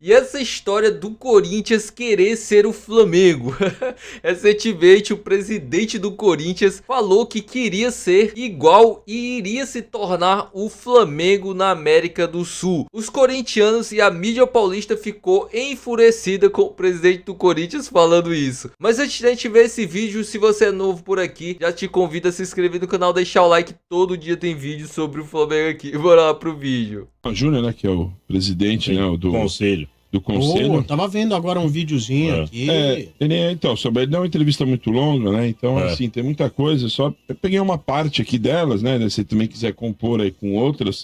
E essa história do Corinthians querer ser o Flamengo. Recentemente, o presidente do Corinthians falou que queria ser igual e iria se tornar o Flamengo na América do Sul. Os corintianos e a mídia paulista ficou enfurecida com o presidente do Corinthians falando isso. Mas antes de a gente ver esse vídeo, se você é novo por aqui, já te convido a se inscrever no canal, deixar o like. Todo dia tem vídeo sobre o Flamengo aqui. Bora lá pro vídeo. O Júnior, né, que é o presidente, né, do Conselho. do conselho. Tava vendo agora um videozinho aqui. Então, sobre ele deu uma entrevista muito longa, né? Então, assim, tem muita coisa. Só eu peguei uma parte aqui delas, né? Se você também quiser compor aí com outras.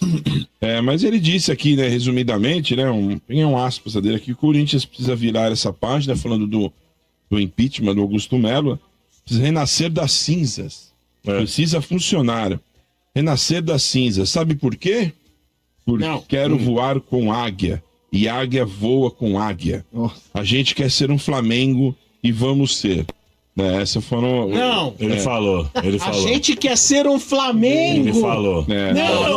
Mas ele disse aqui, né, resumidamente, né? Peguei um aspas dele aqui, o Corinthians precisa virar essa página, falando do impeachment do Augusto Melo. Precisa renascer das cinzas. Precisa funcionar. Renascer das cinzas. Sabe por quê? Porque quero voar com águia. E águia voa com águia. A gente quer ser um Flamengo e vamos ser. Essa foram... Ele falou. A gente quer ser um Flamengo. Ele falou.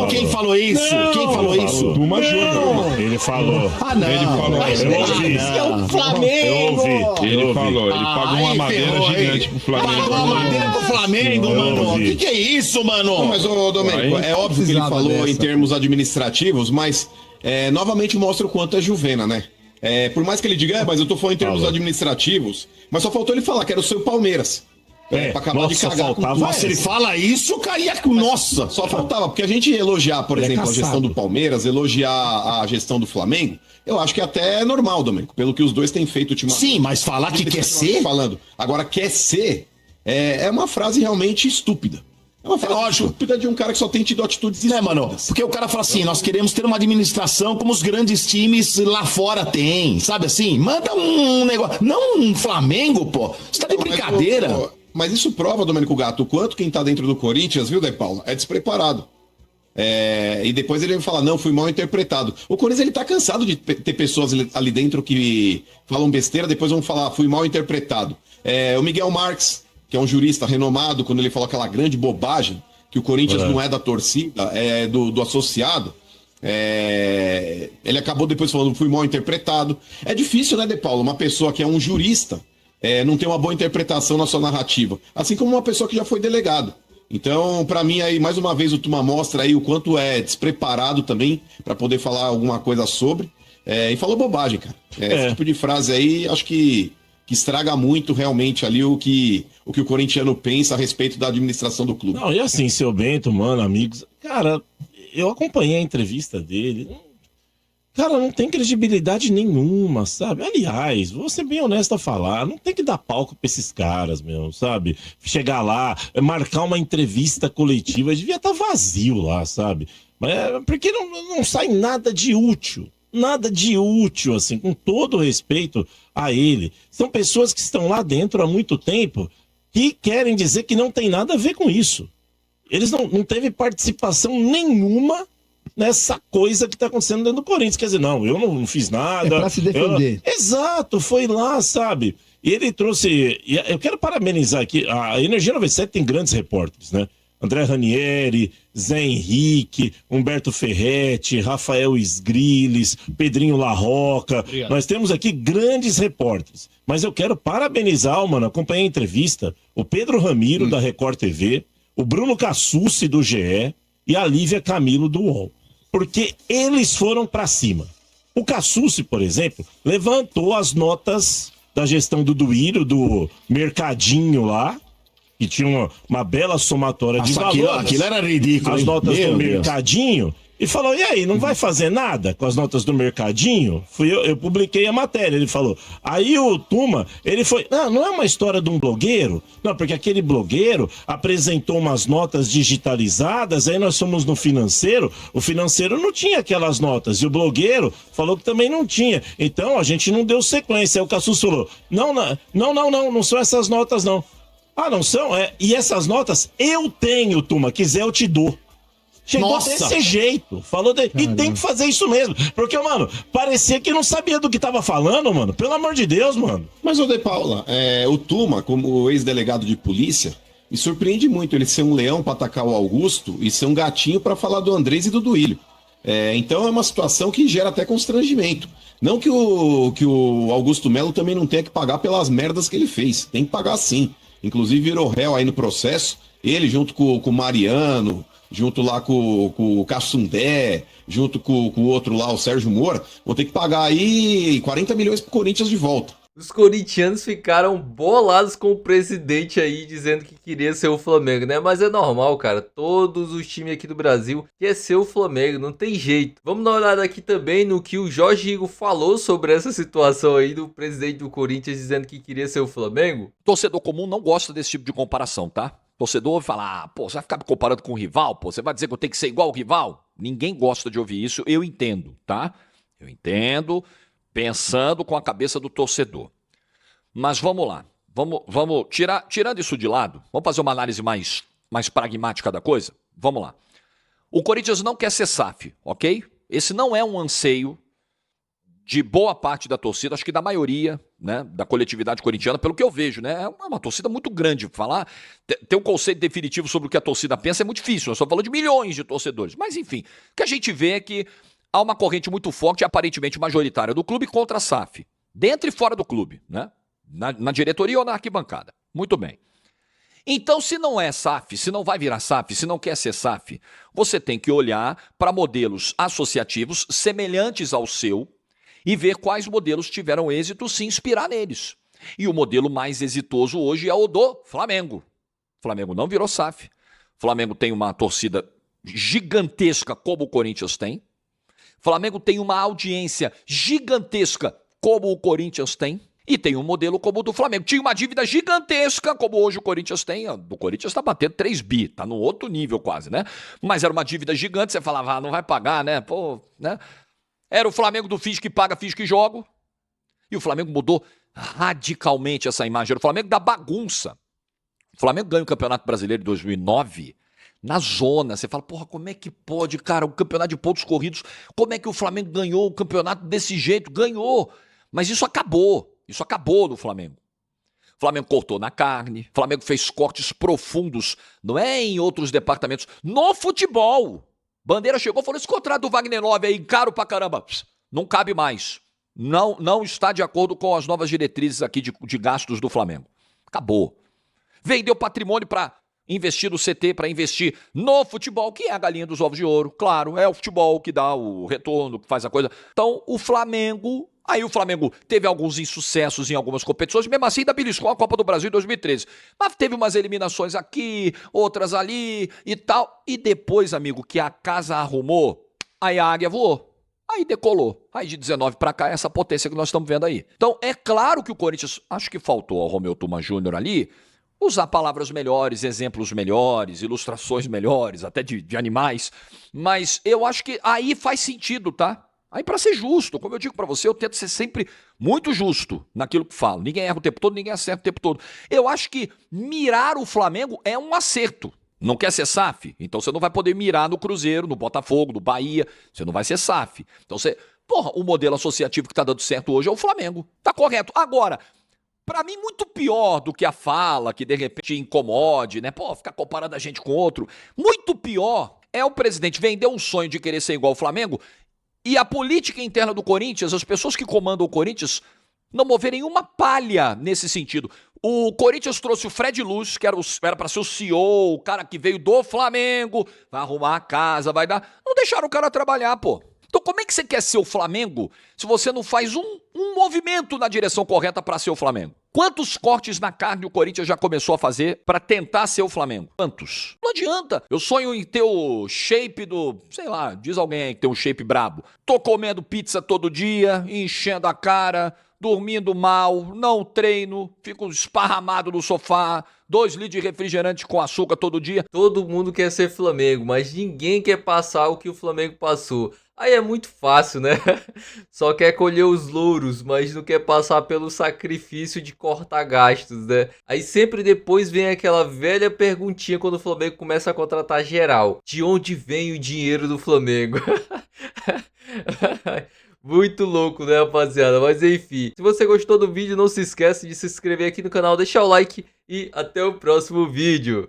Quem falou isso? Quem falou isso? Tuma Júnior. Ele falou. Ele falou. Mas Eu a ouvi. gente quer um Flamengo. Ele falou. Ele pagou uma madeira gigante pro Flamengo. Pagou uma madeira pro Flamengo, mano. O que é isso, mano? Não, mas, ô Domênico, é óbvio que ele falou em termos administrativos, mas novamente mostra o quanto é Juvena, né? Por mais que ele diga, mas eu tô falando em termos administrativos, mas só faltou ele falar que era o seu Palmeiras. Pra acabar de cagar com tudo. Mas se ele fala isso, caía com... Nossa! Só faltava, porque a gente elogiar, por exemplo, a caçado. gestão do Palmeiras, elogiar a gestão do Flamengo, eu acho que até é normal, Domênico, pelo que os dois têm feito ultimamente. Sim, mas falar que quer ser... Falando. Agora, quer ser é uma frase realmente estúpida. É uma frase estúpida de um cara que só tem tido atitudes estúpidas. Mano? Porque o cara fala assim, nós queremos ter uma administração como os grandes times lá fora têm, sabe assim? Manda um negócio... Não um Flamengo, pô. Você tá de brincadeira. Mas isso prova, Domênico Gato, o quanto quem tá dentro do Corinthians, viu, De Paula, é despreparado. E depois ele vai falar, não, fui mal interpretado. O Corinthians, ele tá cansado de ter pessoas ali dentro que falam besteira, depois vão falar, fui mal interpretado. O Miguel Marques, que é um jurista renomado, quando ele falou aquela grande bobagem, que o Corinthians não é da torcida, é do associado, ele acabou depois falando, fui mal interpretado. É difícil, né, De Paulo, uma pessoa que é um jurista, não tem uma boa interpretação na sua narrativa, assim como uma pessoa que já foi delegado. Então, pra mim, aí, mais uma vez, o Tuma mostra aí o quanto é despreparado também para poder falar alguma coisa sobre. E falou bobagem, cara. Esse tipo de frase aí, acho que estraga muito realmente ali o que o corintiano pensa a respeito da administração do clube. Não, e assim, seu Bento, mano, amigos, cara, eu acompanhei a entrevista dele. Cara, não tem credibilidade nenhuma, sabe? Aliás, vou ser bem honesto a falar, não tem que dar palco pra esses caras, meu, sabe? Chegar lá, marcar uma entrevista coletiva, devia estar vazio lá, sabe? Porque não sai nada de útil. Nada de útil, assim, com todo respeito a ele. São pessoas que estão lá dentro há muito tempo que querem dizer que não tem nada a ver com isso. Eles não teve participação nenhuma nessa coisa que está acontecendo dentro do Corinthians. Quer dizer, não, eu não fiz nada. Pra se defender. Exato, foi lá, sabe? E ele trouxe... Eu quero parabenizar aqui, a Energia 97 tem grandes repórteres, né? André Ranieri, Zé Henrique, Humberto Ferretti, Rafael Sgrilles, Pedrinho Larroca. Obrigado. Nós temos aqui grandes repórteres. Mas eu quero parabenizar, mano, acompanhei a entrevista, o Pedro Ramiro, da Record TV, o Bruno Cassucci, do GE, e a Lívia Camilo, do UOL. Porque eles foram pra cima. O Cassucci, por exemplo, levantou as notas da gestão do Duírio, do Mercadinho lá, que tinha uma bela somatória de valores. Aquilo era ridículo. As hein? notas Meu do Deus. Mercadinho. E falou, e aí, não vai fazer nada com as notas do Mercadinho? Eu publiquei a matéria, ele falou. Aí o Tuma, ele foi, não é uma história de um blogueiro? Não, porque aquele blogueiro apresentou umas notas digitalizadas, aí nós fomos no financeiro, o financeiro não tinha aquelas notas, e o blogueiro falou que também não tinha. Então a gente não deu sequência. Aí o Cassus falou, não são essas notas não. Ah, não são? E essas notas eu tenho, Tuma, quiser eu te dou. Chegou Nossa! desse jeito. E tem que fazer isso mesmo. Porque, mano, parecia que não sabia do que tava falando, mano. Pelo amor de Deus, mano. Mas, ô De Paula, o Tuma, como ex-delegado de polícia, me surpreende muito ele ser um leão pra atacar o Augusto e ser um gatinho pra falar do Andrés e do Duílio. Então é uma situação que gera até constrangimento. Não que o Augusto Melo também não tenha que pagar pelas merdas que ele fez. Tem que pagar sim. Inclusive virou réu aí no processo. Ele junto com o Mariano, junto lá com o Cassundé, junto com o outro lá, o Sérgio Moro, vão ter que pagar aí 40 milhões pro Corinthians de volta. Os corintianos ficaram bolados com o presidente aí, dizendo que queria ser o Flamengo, né? Mas é normal, cara. Todos os times aqui do Brasil querem ser o Flamengo, não tem jeito. Vamos dar uma olhada aqui também no que o Jorge Igor falou sobre essa situação aí do presidente do Corinthians dizendo que queria ser o Flamengo. Torcedor comum não gosta desse tipo de comparação, tá? Torcedor ouve falar, pô, você vai ficar me comparando com o rival? Pô, você vai dizer que eu tenho que ser igual ao rival? Ninguém gosta de ouvir isso, eu entendo, tá? Eu entendo, pensando com a cabeça do torcedor. Mas vamos lá, vamos tirando isso de lado, vamos fazer uma análise mais pragmática da coisa? Vamos lá. O Corinthians não quer ser SAF, ok? Esse não é um anseio de boa parte da torcida, acho que da maioria, né, da coletividade corintiana, pelo que eu vejo, né? É uma torcida muito grande. Falar, ter um conceito definitivo sobre o que a torcida pensa é muito difícil. Nós estamos falando de milhões de torcedores. Mas, enfim, o que a gente vê é que há uma corrente muito forte, aparentemente majoritária do clube, contra a SAF. Dentro e fora do clube, né? Na diretoria ou na arquibancada. Muito bem. Então, se não é SAF, se não vai virar SAF, se não quer ser SAF, você tem que olhar para modelos associativos semelhantes ao seu e ver quais modelos tiveram êxito, se inspirar neles. E o modelo mais exitoso hoje é o do Flamengo. O Flamengo não virou SAF. O Flamengo tem uma torcida gigantesca como o Corinthians tem. O Flamengo tem uma audiência gigantesca como o Corinthians tem. E tem um modelo como o do Flamengo. Tinha uma dívida gigantesca, como hoje o Corinthians tem. O Corinthians está batendo 3 bi, tá no outro nível quase, né? Mas era uma dívida gigante, você falava, não vai pagar, né? Pô, né? Era o Flamengo do fiz que paga, fiz que jogo. E o Flamengo mudou radicalmente essa imagem. Era o Flamengo da bagunça. O Flamengo ganha o Campeonato Brasileiro de 2009 na zona. Você fala, porra, como é que pode, cara, o campeonato de pontos corridos, como é que o Flamengo ganhou o campeonato desse jeito? Ganhou. Mas isso acabou. Isso acabou no Flamengo. O Flamengo cortou na carne, o Flamengo fez cortes profundos, não é em outros departamentos, no futebol. Bandeira chegou e falou, esse contrato do Wagner Love aí, caro pra caramba, não cabe mais. Não está de acordo com as novas diretrizes aqui de gastos do Flamengo. Acabou. Vendeu patrimônio para investir no CT, para investir no futebol, que é a galinha dos ovos de ouro. Claro, é o futebol que dá o retorno, que faz a coisa. Então, o Flamengo... Aí o Flamengo teve alguns insucessos em algumas competições, mesmo assim ainda beliscou a Copa do Brasil em 2013. Mas teve umas eliminações aqui, outras ali e tal. E depois, amigo, que a casa arrumou, aí a águia voou. Aí decolou. Aí de 19 pra cá, essa potência que nós estamos vendo aí. Então, é claro que o Corinthians, acho que faltou ao Romeu Tuma Júnior ali, usar palavras melhores, exemplos melhores, ilustrações melhores, até de animais. Mas eu acho que aí faz sentido, tá? Aí para ser justo, como eu digo para você, eu tento ser sempre muito justo naquilo que falo. Ninguém erra o tempo todo, ninguém acerta o tempo todo. Eu acho que mirar o Flamengo é um acerto. Não quer ser SAF? Então você não vai poder mirar no Cruzeiro, no Botafogo, no Bahia. Você não vai ser SAF. Então você... Porra, o modelo associativo que tá dando certo hoje é o Flamengo. Tá correto. Agora, para mim, muito pior do que a fala que de repente incomode, né? Pô, ficar comparando a gente com outro. Muito pior é o presidente vender um sonho de querer ser igual ao Flamengo e a política interna do Corinthians, as pessoas que comandam o Corinthians, não moverem uma palha nesse sentido. O Corinthians trouxe o Fred Luz, que era para ser o CEO, o cara que veio do Flamengo, vai arrumar a casa, vai dar... Não deixaram o cara trabalhar, pô. Então como é que você quer ser o Flamengo se você não faz um movimento na direção correta para ser o Flamengo? Quantos cortes na carne o Corinthians já começou a fazer para tentar ser o Flamengo? Quantos? Não adianta. Eu sonho em ter o shape do... Sei lá, diz alguém aí que tem um shape brabo. Tô comendo pizza todo dia, enchendo a cara, dormindo mal, não treino, fico esparramado no sofá, 2 litros de refrigerante com açúcar todo dia. Todo mundo quer ser Flamengo, mas ninguém quer passar o que o Flamengo passou. Aí é muito fácil, né? Só quer colher os louros, mas não quer passar pelo sacrifício de cortar gastos, né? Aí sempre depois vem aquela velha perguntinha quando o Flamengo começa a contratar geral. De onde vem o dinheiro do Flamengo? Muito louco, né, rapaziada? Mas enfim, se você gostou do vídeo, não se esquece de se inscrever aqui no canal, deixar o like e até o próximo vídeo.